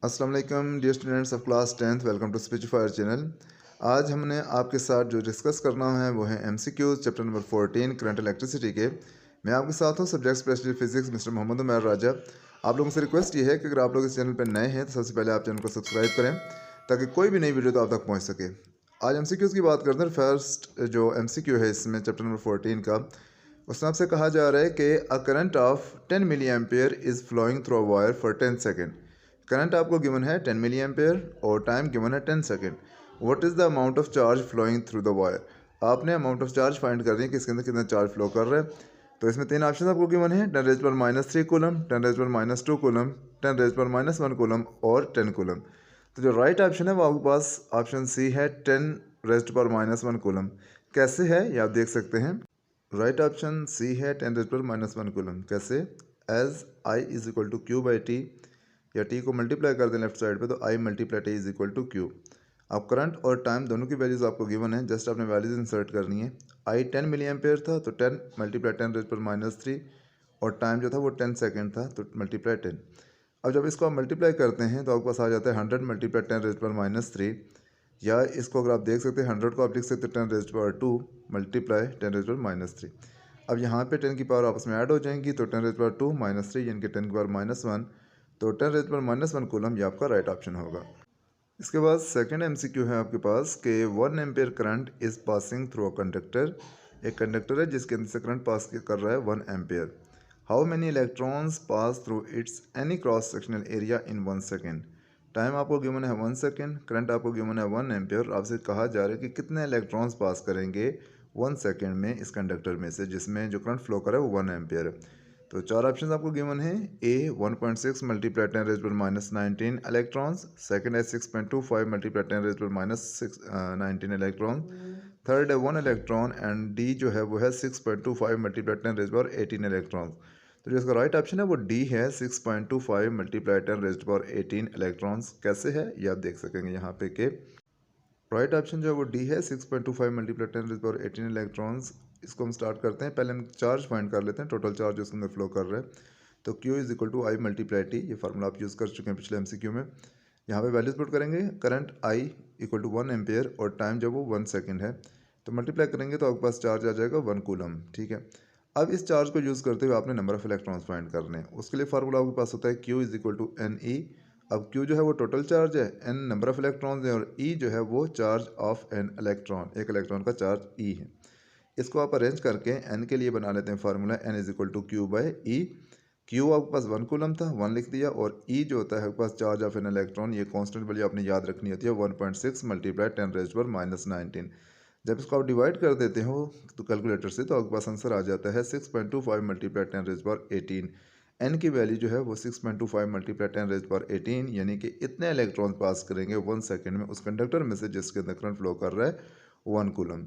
अस्सलाम वालेकुम dear students of class 10th, welcome to Speechifier channel. आज हमने आपके साथ जो डिस्कस करना है वो है MCQs chapter number 14 current electricity के। मैं आपके साथ हूँ subject specialist physics mister Mohammad Umar Raja. आप लोगों से रिक्वेस्ट ये है कि अगर आप लोग इस चैनल पर नए हैं तो सबसे पहले आप चैनल को सब्सक्राइब करें ताकि कोई भी नई वीडियो तो आप तक पहुँच सके। आज एमसीक्यूज़ की बात करते हैं। फर्स्ट जो एमसीक्यू है इसमें चैप्टर नंबर 14 का, उसमें आपसे कहा जा रहा है कि a current of 10 milli ampere is flowing through a wire for 10 second. Current आपको गिवन है 10 मिली एम्पेयर और टाइम गिवन है 10 second. What is the amount of charge flowing through the wire. आपने अमाउंट ऑफ चार्ज फाइंड करनी है कि इसके अंदर कितना चार्ज फ्लो कर रहा है। तो इसमें तीन ऑप्शन आपको गिवन है: 10⁻³ कूलम, 10⁻² कूलम, 10⁻1 कूलम और 10 कूलम। तो जो राइट ऑप्शन है वो आपके पास ऑप्शन सी है, 10⁻1 कूलम। कैसे है ये आप देख सकते हैं। राइट ऑप्शन सी है 10⁻1 कूलम। कैसे? As I is equal to Q by T, या टी को मल्टीप्लाई कर दें लेफ्ट साइड पे तो I multiply T is equal to Q. अब करंट और टाइम दोनों की वैल्यूज़ आपको गिवन है, जस्ट आपने वैल्यूज इंसर्ट करनी है। आई 10 मिली एम्पेयर था तो 10 मल्टीप्लाई 10⁻³ और टाइम जो था वो 10 सेकेंड था तो मल्टीप्लाई 10। अब जब इसको आप मल्टीप्लाई करते हैं तो आपके पास आ जाता है 100 मल्टीप्लाई 10⁻³ या इसको अगर आप देख सकते हैं 100 को आप लिख सकते हैं 10⁻² मल्टीप्लाई 10⁻³ अब यहाँ पे 10 की पावर आपस में ऐड हो जाएंगी तो 10⁻² -3 यानी कि 10 की पावर -1, तो 10⁻1 कूलम ये आपका राइट ऑप्शन होगा। इसके बाद सेकंड एमसीक्यू है आपके पास कि 1 ampere current is passing through a conductor. एक कंडक्टर है जिसके अंदर से करंट पास कर रहा है 1 ampere. How many electrons pass through it's any cross sectional area in 1 second. Time आपको गिवन है 1 सेकेंड, करंट आपको गिवन है 1 एम्पेयर। आपसे कहा जा रहा है कि कितने इलेक्ट्रॉन्स पास करेंगे 1 सेकेंड में इस कंडक्टर में से जिसमें जो करंट फ्लो कर रहा है वो 1 एम्पेयर है। तो चार ऑप्शन आपको गिवन है। ए 1.6 मल्टीप्लाई 10⁻19 इलेक्ट्रॉन्स, सेकंड है 6.25 मल्टीप्लाई 10⁻19 इलेक्ट्रॉन, थर्ड है 1 इलेक्ट्रॉन एंड डी जो है वो है 6.25 मल्टीप्लाई 10⁻18 इलेक्ट्रॉन्स। तो जो इसका राइट ऑप्शन है वो डी है, 6.25 मल्टीप्लाई 10⁻18 इलेक्ट्रॉन्स। कैसे है ये आप देख सकेंगे यहाँ पे कि राइट ऑप्शन जो है वो डी है, 6.25 मल्टीप्लाई 10⁻18 इलेक्ट्रॉन्स। इसको हम स्टार्ट करते हैं। पहले हम चार्ज फाइंड कर लेते हैं, टोटल चार्ज उसके अंदर फ्लो कर रहा है। तो Q is equal to I multiply T, ये फार्मूला आप यूज़ कर चुके हैं पिछले एमसीक्यू में। यहाँ पे वैल्यूज पुट करेंगे। Current I equal to 1 ampere और टाइम जब वो 1 सेकेंड है तो मल्टीप्लाई करेंगे तो आपके पास चार्ज आ जाएगा 1 कूलम। ठीक है। अब इस चार्ज को यूज़ करते हुए आपने नंबर ऑफ इलेक्ट्रॉन्स फाइंड करने हैं। उसके लिए फार्मूला आपके पास होता है Q is equal to N E. अब Q जो है वो टोटल चार्ज है, N नंबर ऑफ इलेक्ट्रॉन्स है और E जो है वो चार्ज ऑफ एन इलेक्ट्रॉन, एक इलेक्ट्रॉन का चार्ज E है। इसको आप अरेंज करके N के लिए बना लेते हैं formula, N is equal to Q by E. Q आपके पास 1 कूलम था, 1 लिख दिया, और E जो होता है आपके पास चार्ज ऑफ एन इलेक्ट्रॉन, ये कांस्टेंट वैल्यू आपने याद रखनी होती है 1.6 मल्टीप्लाई 10⁻19। जब इसको आप डिवाइड कर देते हो तो कैलकुलेटर से तो आपके पास आंसर आ जाता है 6.25 मल्टीप्लाई 10⁻18। एन की वैल्यू जो है वो 6.25 मल्टीप्लाई 10⁻18 यानी कि इतने इलेक्ट्रॉन पास करेंगे 1 सेकेंड में उस कंडक्टर में से जिसके अंदर करंट फ्लो कर रहा है 1 कूलम।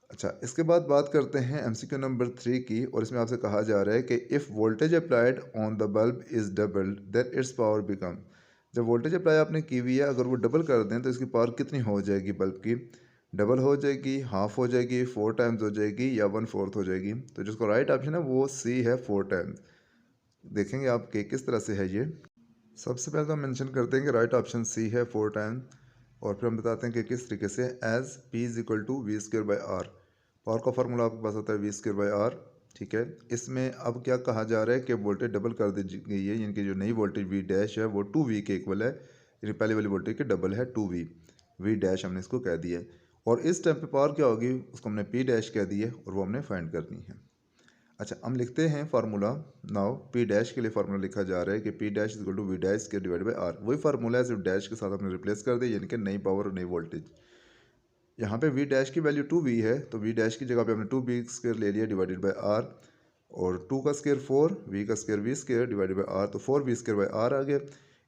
अच्छा, इसके बाद बात करते हैं एमसीक्यू नंबर 3 की, और इसमें आपसे कहा जा रहा है कि if voltage applied on the bulb is doubled then its power become. जब वोल्टेज अप्लाई आपने की हुई है अगर वो डबल कर दें तो इसकी पावर कितनी हो जाएगी बल्ब की? डबल हो जाएगी, हाफ हो जाएगी, 4 टाइम्स हो जाएगी या 1/4 हो जाएगी। तो जिसको राइट ऑप्शन है वो सी है, 4 टाइम्स। देखेंगे आप कि किस तरह से है ये। सबसे पहले तो हम मेंशन करते हैं कि राइट ऑप्शन सी है, 4 टाइम्स, और फिर हम बताते हैं कि किस तरीके से। As P is equal to V square by R, power का फार्मूला आपके पास होता है वी स्क्र बाई आर। ठीक है। इसमें अब क्या कहा जा रहा है कि वोल्टेज डबल कर दी गई है, यानी कि जो नई वोल्टेज वी डैश है वो 2V के इक्वल है, यानी पहले वाली वोल्टेज के डबल है 2V। वी डैश हमने इसको कह दिया है, और इस टाइम पे पावर क्या होगी उसको हमने पी डैश कह दी है और वो हमने फाइंड करनी है। अच्छा, हम लिखते हैं फार्मूला। नाउ पी डैश के लिए फार्मूला लिखा जा रहा है कि P dash is equal to V dash के डिवाइड बाई आर। वही फार्मूला है, सिर्फ डैश के साथ हमने रिप्लेस कर दिया, यानी कि नई पावर और नई वोल्टेज। यहाँ पे वी डैश की वैल्यू 2V है तो वी डैश की जगह पे हमने 2B स्क्वायर ले लिया डिवाइडेड बाई आर, और 2 का स्क्वायर 4, V का square V square divided by R, तो 4V स्क्वायर बाई आर आ गया।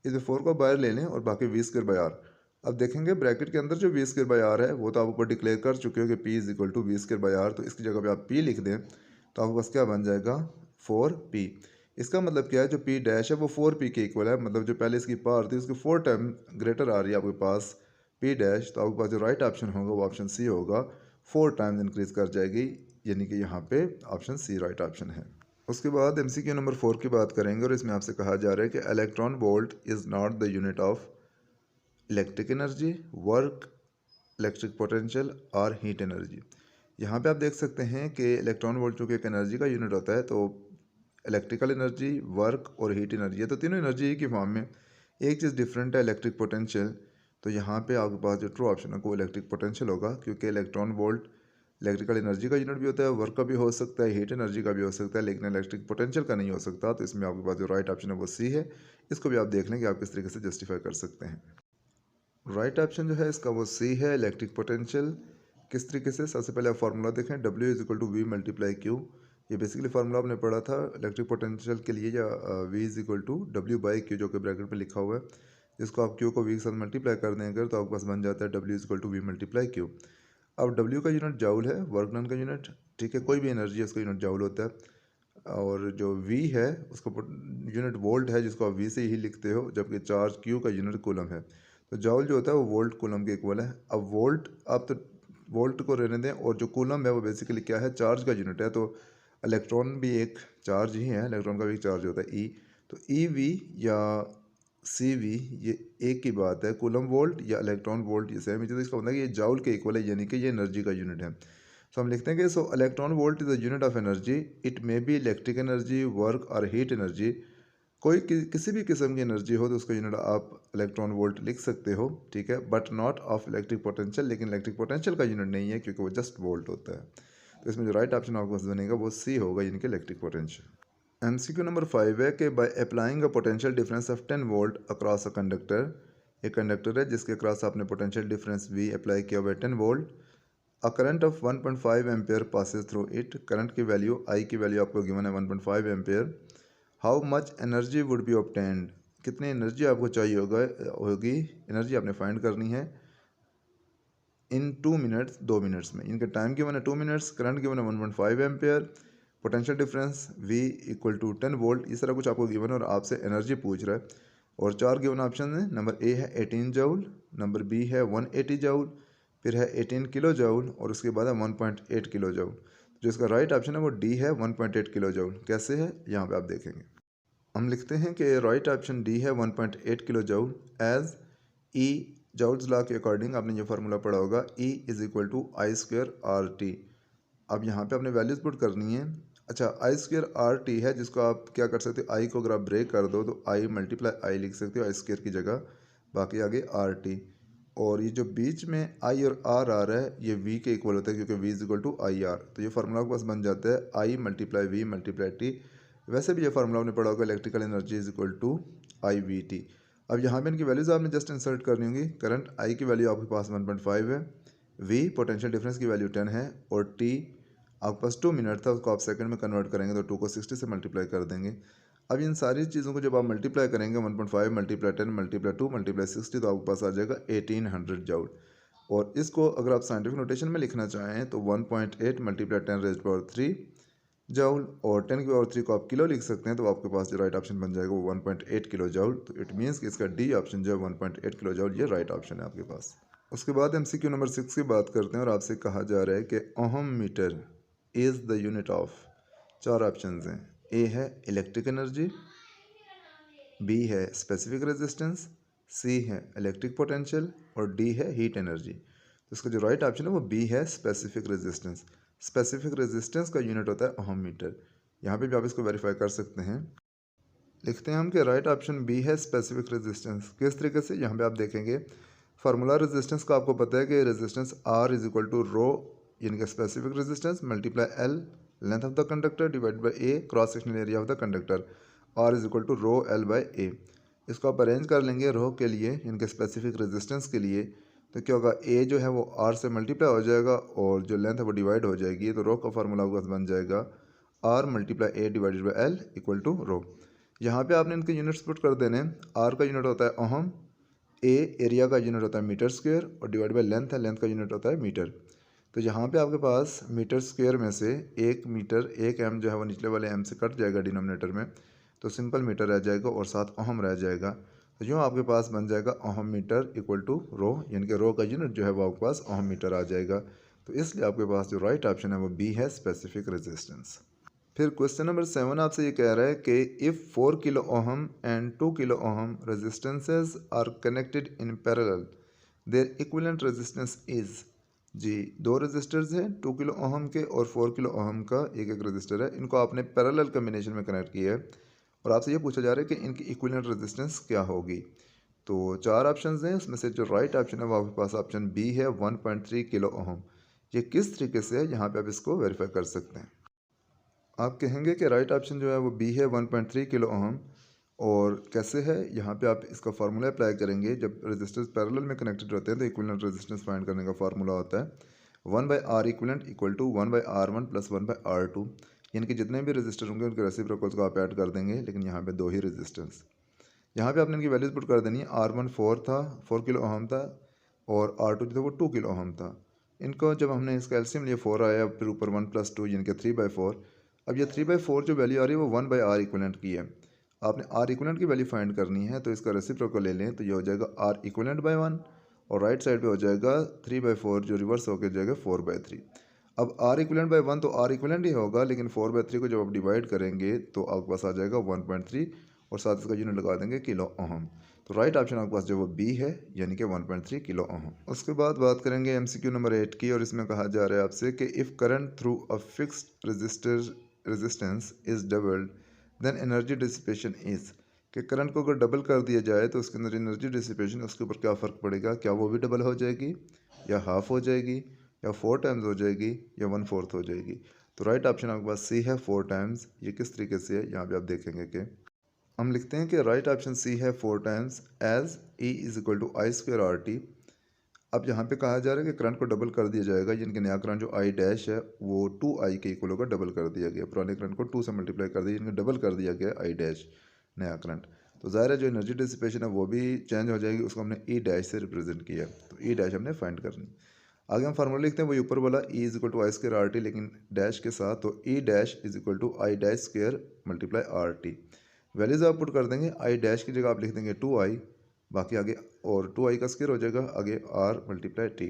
इसमें 4 को बाहर ले लें और बाकी V स्क्वायर बाई आर। अब देखेंगे ब्रैकेट के अंदर जो V स्क्वायर बाई आर है वो तो आप ऊपर डिक्लेयर कर चुके हो कि P is equal to V square by R, तो इसकी जगह पे आप P लिख दें तो आपके पास क्या बन जाएगा, 4P। इसका मतलब क्या है, जो P डैश है वो 4P के इक्वल है, मतलब जो पहले इसकी पावर थी उसकी 4 टाइम ग्रेटर आ रही है आपके पास P डैश, तो आपके पास जो राइट ऑप्शन होगा वो ऑप्शन सी होगा, 4 टाइम्स इंक्रीज कर जाएगी, यानी कि यहाँ पे ऑप्शन सी राइट ऑप्शन है। उसके बाद MCQ नंबर 4 की बात करेंगे और इसमें आपसे कहा जा रहा है कि electron volt is not the unit of electric energy, work, electric potential और हीट एनर्जी। यहाँ पे आप देख सकते हैं कि इलेक्ट्रॉन वोल्ट चूँकि एक एनर्जी का यूनिट होता है, तो इलेक्ट्रिकल एनर्जी, वर्क और हीट एनर्जी है, तो तीनों एनर्जी ही की फॉर्म में। एक चीज़ डिफरेंट है इलेक्ट्रिक पोटेंशियल, तो यहाँ पे आपके पास जो ट्रू ऑप्शन है वो इलेक्ट्रिक पोटेंशियल होगा, क्योंकि इलेक्ट्रॉन वोल्ट इलेक्ट्रिकल एनर्जी का यूनिट भी होता है, वर्क का भी हो सकता है, हीट एनर्जी का भी हो सकता है, लेकिन इलेक्ट्रिक पोटेंशियल का नहीं हो सकता। तो इसमें आपके पास जो राइट ऑप्शन है वो सी है। इसको भी आप देख लें कि आप किस तरीके से जस्टिफाई कर सकते हैं। राइट ऑप्शन जो है इसका वो सी है, इलेक्ट्रिक पोटेंशियल। किस तरीके से, सबसे पहले आप फार्मूला देखें, W is equal to V multiply Q. ये बेसिकली फार्मूला आपने पढ़ा था इलेक्ट्रिक पोटेंशियल के लिए, या V is equal to W by Q, जो कि ब्रैकेट में लिखा हुआ है। जिसको आप Q को V के साथ मल्टीप्लाई कर देंगे तो आपके पास बन जाता है W is equal to V multiply Q. अब W का यूनिट जाउल है, वर्क डन का यूनिट, ठीक है, कोई भी एनर्जी है उसका यूनिट जाउल होता है। और जो V है उसका यूनिट वोल्ट है, जिसको आप V से ही लिखते हो, जबकि चार्ज Q का यूनिट कूलम है। तो जॉल जो होता है वो वोल्ट कूलम के इक्वल है। अब वोल्ट, आप तो वोल्ट को रहने दें, और जो कूलम है वो बेसिकली क्या है, चार्ज का यूनिट है। तो इलेक्ट्रॉन भी एक चार्ज ही है, इलेक्ट्रॉन का भी एक चार्ज होता है ई। तो ई वी या सी वी ये एक ही बात है, कूलम वोल्ट या इलेक्ट्रॉन वोल्ट ये सेम ही। तो इसका मतलब कि ये जाउल के इक्वल है, यानी कि ये एनर्जी का यूनिट है। तो हम लिखते हैं कि सो electron volt is the unit of energy, it may be electric energy, work और हीट एनर्जी। कोई किसी भी किस्म की एनर्जी हो तो उसका यूनिट आप इलेक्ट्रॉन वोल्ट लिख सकते हो, ठीक है, but not of electric potential. लेकिन इलेक्ट्रिक पोटेंशियल का यूनिट नहीं है, क्योंकि वो जस्ट वोल्ट होता है। तो इसमें जो राइट ऑप्शन आपको बनेगा वो सी होगा, यानी कि इलेक्ट्रिक पोटेंशियल। MCQ नंबर 5 है कि by applying a potential difference of 10 volt across a conductor, एक कंडक्टर है जिसके अक्रॉस आपने पोटेंशियल डिफरेंस V अप्लाई किया हुआ है 10 volt, a current of 1.5 ampere passes through it, current की वैल्यू I की वैल्यू आपको गिवन है 1.5 ampere. How much energy would be obtained, कितनी एनर्जी आपको चाहिए होगी, एनर्जी आपने फाइंड करनी है इन 2 मिनट्स, 2 मिनट्स में। इनका टाइम गिवन है 2 मिनट्स, करंट गिवन है 1.5 ampere, potential difference V equal to 10 volt, इस तरह कुछ आपको गिवन है और आपसे एनर्जी पूछ रहा है। और 4 गिवन ऑप्शन है, नंबर A है 18 जूल, नंबर B है 180 जूल, फिर है 18 किलो जूल, और उसके बाद है 1.8 किलो जूल। जो इसका राइट ऑप्शन है वो D है, 1.8 किलो जूल। कैसे है यहाँ पे आप देखेंगे। हम लिखते हैं कि राइट ऑप्शन डी है 1.8 kilo joule, as E joule's law के अकॉर्डिंग आपने ये फार्मूला पढ़ा होगा, E is equal to I square R T. अब यहाँ पे आपने वैल्यूज पुट करनी है। अच्छा, आई स्क्वेयर आर टी है, जिसको आप क्या कर सकते हो, आई को अगर आप ब्रेक कर दो तो आई मल्टीप्लाई आई लिख सकते हो आई स्क्वेयर की जगह, बाकी आगे आर टी। और ये जो बीच में आई और आर आ रहा है ये वी के इक्वल होता है, क्योंकि V is equal to I R. तो ये फार्मूला के पास बन जाता है I multiply V multiply T. वैसे भी ये फार्मूला आपने पढ़ा होगा, electrical energy is equal to I V T. अब यहाँ पे इनकी वैल्यूज आपने जस्ट इंसर्ट करनी होंगी। करंट आई की वैल्यू आपके पास 1.5 है, वी पोटेंशियल डिफरेंस की वैल्यू 10 है, और टी आपके पास 2 मिनट था, उसको आप सेकंड में कन्वर्ट करेंगे तो 2 को 60 से मल्टीप्लाई कर देंगे। अब इन सारी चीज़ों को जब आप मल्टीप्लाई करेंगे 1.5 मल्टीप्लाई 10 मल्टीप्लाई 2 मल्टीप्लाई 60, तो आपके पास आ जाएगा 1800 जूल। और इसको अगर आप साइंटिफिक नोटेशन में लिखना चाहें तो 1.8 मल्टीप्लाई 10 रेज़ पावर 3 जूल, और 10 की पावर 3 को आप किलो लिख सकते हैं, तो आपके पास जो राइट ऑप्शन बन जाएगा वो 1.8 किलो जूल। तो इट मीन्स कि इसका डी ऑप्शन जो है 1.8 किलो जूल ये राइट ऑप्शन है आपके पास। उसके बाद MCQ नंबर 6 की बात करते हैं और आपसे कहा जा रहा है कि ohm meter is the unit of, 4 option हैं। ए है इलेक्ट्रिक एनर्जी, बी है स्पेसिफिक रेजिस्टेंस, सी है इलेक्ट्रिक पोटेंशियल, और डी है हीट एनर्जी। तो इसका जो राइट ऑप्शन है वो बी है स्पेसिफिक रेजिस्टेंस। स्पेसिफिक रेजिस्टेंस का यूनिट होता है ओहम मीटर। यहाँ पे भी आप इसको वेरीफाई कर सकते हैं। लिखते हैं हम कि राइट ऑप्शन बी है स्पेसिफिक रेजिस्टेंस। किस तरीके से, यहाँ पे आप देखेंगे फार्मूला रेजिस्टेंस का आपको पता है कि resistance R is equal to rho, यानी कि specific resistance multiply L length of the conductor divide by A cross sectional area of the conductor, R is equal to rho L by A. इसको आप arrange कर लेंगे रो के लिए, इनके specific resistance के लिए, तो क्या होगा, ए जो है वो आर से मल्टीप्लाई हो जाएगा और जो लेंथ है वो डिवाइड हो जाएगी। तो रो का फार्मूला बन जाएगा R multiply A divided by L equal to rho. यहाँ पे आपने इनके यूनिट्स पुट कर देने। आर का यूनिट होता है ओहम, ए एरिया का यूनिट होता है मीटर स्क्वायर, और डिवाइड बाई लेंथ है, लेंथ का यूनिट होता है मीटर। तो यहाँ पे आपके पास मीटर स्क्वायर में से 1 मीटर 1 एम जो है वो निचले वाले एम से कट जाएगा डिनोमिनेटर में, तो सिंपल मीटर रह जाएगा और साथ ओहम रह जाएगा। तो यूँ आपके पास बन जाएगा ohm metre equal to rho, यानी कि रो का यूनिट जो है वो आपके पास ओहम मीटर आ जाएगा। तो इसलिए आपके पास जो राइट ऑप्शन है वो बी है स्पेसिफिक रेजिस्टेंस। फिर क्वेश्चन नंबर 7 आपसे ये कह रहा है कि if 4 kilo ohm and 2 kilo ohm resistances are connected in parallel their equivalent resistance is. जी, दो रेजिस्टर्स हैं 2 किलो ओहम के और 4 किलो ओहम का एक एक रेजिस्टर है, इनको आपने पैरेलल कम्बिनेशन में कनेक्ट किया है और आपसे ये पूछा जा रहा है कि इनकी इक्विवेलेंट रेजिस्टेंस क्या होगी। तो 4 ऑप्शंस हैं, उसमें से जो राइट ऑप्शन है वो आपके पास ऑप्शन बी है 1.3 किलो ओहम। ये किस तरीके से है, यहाँ पे आप इसको वेरीफाई कर सकते हैं। आप कहेंगे कि राइट ऑप्शन जो है वो बी है 1.3 किलो ओहम। और कैसे है, यहाँ पे आप इसका फार्मूला अप्लाई करेंगे। जब रेजिस्टेंस पैरेलल में कनेक्टेड रहते हैं तो इक्विवेलेंट रेजिस्टेंस फाइंड करने का फार्मूला होता है 1/R equivalent equal to 1/R1 plus 1/R2। यानी कि जितने भी रेजिस्टर होंगे उनके रेसिप्रोकल्स को आप ऐड कर देंगे, लेकिन यहाँ पे दो ही रेजिस्टेंस। यहाँ पे आपने इनकी वैल्यूज़ पुट कर देनी है। R1 4 था, 4 किलो ओहम था, और R2 जो था वो 2 किलो ओहम था। इनको जब हमने इसका एलसीएम लिया 4 आया, फिर ऊपर 1 + 2 यानी कि 3/4। अब ये 3/4 जो वैल्यू आ रही है वो 1/R इक्विवेलेंट की है। आपने R इक्विवेलेंट की वैल्यू फाइंड करनी है, तो इसका रेसिप्रोकल ले लें तो ये हो जाएगा R इक्विवेलेंट बाय 1, और राइट साइड पे हो जाएगा 3/4 जो रिवर्स होकर जाएगा 4/3। अब R इक्विवेलेंट बाय 1 तो R इक्विवेलेंट ही होगा, लेकिन 4/3 को जब आप डिवाइड करेंगे तो आपके पास आ जाएगा 1.3 और साथ इसका यूनिट लगा देंगे किलो ओहम। तो राइट ऑप्शन आपके पास जो वो बी है, यानी कि 1.3 किलो ओहम। उसके बाद बात करेंगे एमसीक्यू नंबर 8 की, और इसमें कहा जा रहा है आपसे कि if current through a fixed resistance is doubled then energy dissipation is. कि करंट को अगर डबल कर दिया जाए तो उसके अंदर एनर्जी डिसिपेशन, उसके ऊपर क्या फ़र्क पड़ेगा, क्या वो भी डबल हो जाएगी या हाफ हो जाएगी या 4 टाइम्स हो जाएगी या 1/4 हो जाएगी। तो राइट ऑप्शन आपके पास सी है 4 टाइम्स। ये किस तरीके से है, यहाँ पे आप देखेंगे कि हम लिखते हैं कि राइट ऑप्शन सी है 4 times as E is equal to I²RT। अब यहाँ पे कहा जा रहा है कि करंट को डबल कर दिया जाएगा, यानी कि नया करंट जो I डैश है वो 2I के इक्वल होगा, डबल कर दिया गया। पुराने करंट को 2 से मल्टीप्लाई कर दिया, यानी कि डबल कर दिया गया I डैश नया करंट। तो ज़ाहिर है जो एनर्जी डिसिपेशन है वो भी चेंज हो जाएगी, उसको हमने E डैश से रिप्रेजेंट किया। तो E डैश हमने फाइंड करनी। आगे हम फार्मूला लिखते हैं वही ऊपर वाला E is equal to I²RT, लेकिन डैश के साथ। तो E dash is equal to I dash square multiply RT। Values आप पुट कर देंगे। I डैश की जगह आप लिख देंगे 2I, बाकी आगे और 2I का स्क्वायर हो जाएगा, आगे R मल्टीप्लाई T।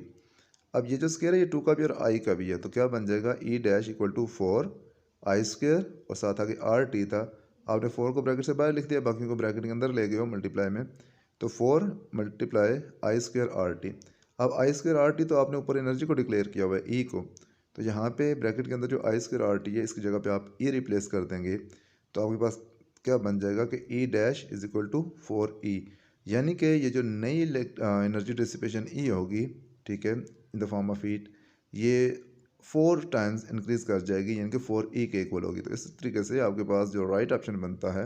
अब ये जो स्क्वायर है ये 2 का भी और I का भी है, तो क्या बन जाएगा E dash equal to 4I² और साथ आगे RT था। आपने 4 को ब्रैकेट से बाहर लिख दिया, बाकी को ब्रैकेट के अंदर ले गए हो मल्टीप्लाई में, तो 4 मल्टीप्लाई I² RT। अब I² RT तो आपने ऊपर एनर्जी को डिक्लेयर किया हुआ है E को, तो यहाँ पे ब्रैकेट के अंदर जो I² RT है इसकी जगह पे आप E रिप्लेस कर देंगे, तो आपके पास क्या बन जाएगा कि E dash is equal to 4E। यानी कि ये जो नई एनर्जी डिसिपेशन E होगी, ठीक है, in the form of heat, ये 4 टाइम्स इंक्रीज कर जाएगी, यानी कि 4E के इक्वल होगी। तो इस तरीके से आपके पास जो राइट ऑप्शन बनता है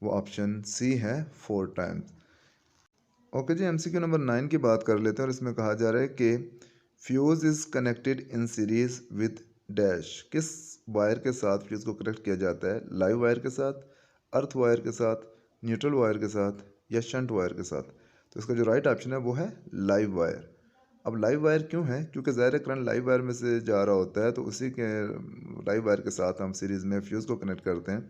वो ऑप्शन सी है 4 टाइम्स। ओके जी, एमसीक्यू नंबर 9 की बात कर लेते हैं, और इसमें कहा जा रहा है कि fuse is connected in series with dash. किस वायर के साथ फ्यूज़ को कनेक्ट किया जाता है, लाइव वायर के साथ, अर्थ वायर के साथ, न्यूट्रल वायर के साथ या शंट वायर के साथ। तो इसका जो राइट ऑप्शन है वो है लाइव वायर। अब लाइव वायर क्यों है, क्योंकि ज़ाहिर करंट लाइव वायर में से जा रहा होता है, तो उसी के लाइव वायर के साथ हम सीरीज़ में फ्यूज़ को कनेक्ट करते हैं,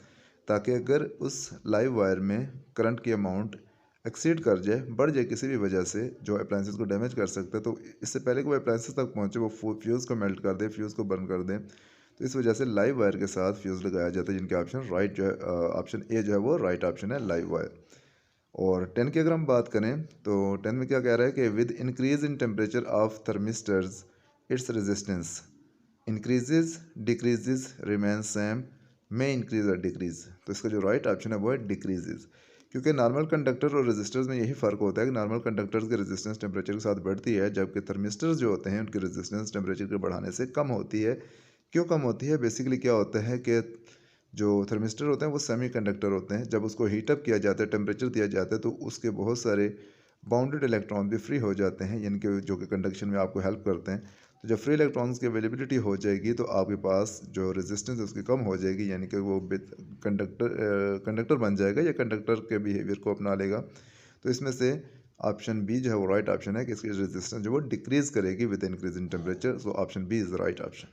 ताकि अगर उस लाइव वायर में करंट की अमाउंट एक्सीड कर जाए, बढ़ जाए किसी भी वजह से, जो अप्लाइंसेस को डैमेज कर सकता है, तो इससे पहले कि वो अप्लाइंसेस तक पहुंचे वो फ्यूज़ को मेल्ट कर दे, फ्यूज़ को बर्न कर दे। तो इस वजह से लाइव वायर के साथ फ्यूज़ लगाया जाता है, जिनके ऑप्शन राइट जो है, ऑप्शन ए जो है वो राइट ऑप्शन है, लाइव वायर। और 10 की अगर हम बात करें तो 10 में क्या कह रहा है कि with increase in temperature of thermistors its resistance increases, decreases, remain same, में इंक्रीज और डिक्रीज। तो इसका जो राइट ऑप्शन है वो है डिक्रीजेज, क्योंकि नॉर्मल कंडक्टर और रेजिस्टर्स में यही फ़र्क होता है कि नॉर्मल कंडक्टर्स की रेजिस्टेंस टेम्परेचर के साथ बढ़ती है, जबकि थर्मिस्टर्स जो होते हैं उनकी रेजिस्टेंस टेम्परेचर के बढ़ाने से कम होती है। क्यों कम होती है, बेसिकली क्या होता है कि जो थर्मिस्टर होते हैं वो सेमी कंडक्टर होते हैं, जब उसको हीटअप किया जाता है, टेम्परेचर दिया जाता है, तो उसके बहुत सारे बाउंडेड इलेक्ट्रॉन भी फ्री हो जाते हैं, यानी कि जो कि कंडक्शन में आपको हेल्प करते हैं। तो जब फ्री इलेक्ट्रॉन्स की अवेलेबिलिटी हो जाएगी तो आपके पास जो रेजिस्टेंस है उसकी कम हो जाएगी, यानी कि वो कंडक्टर बन जाएगा या कंडक्टर के बिहेवियर को अपना लेगा। तो इसमें से ऑप्शन बी जो है वो राइट ऑप्शन है कि इसकी रेजिस्टेंस जो वो डिक्रीज़ करेगी with increase in temperature. So option B is the right option.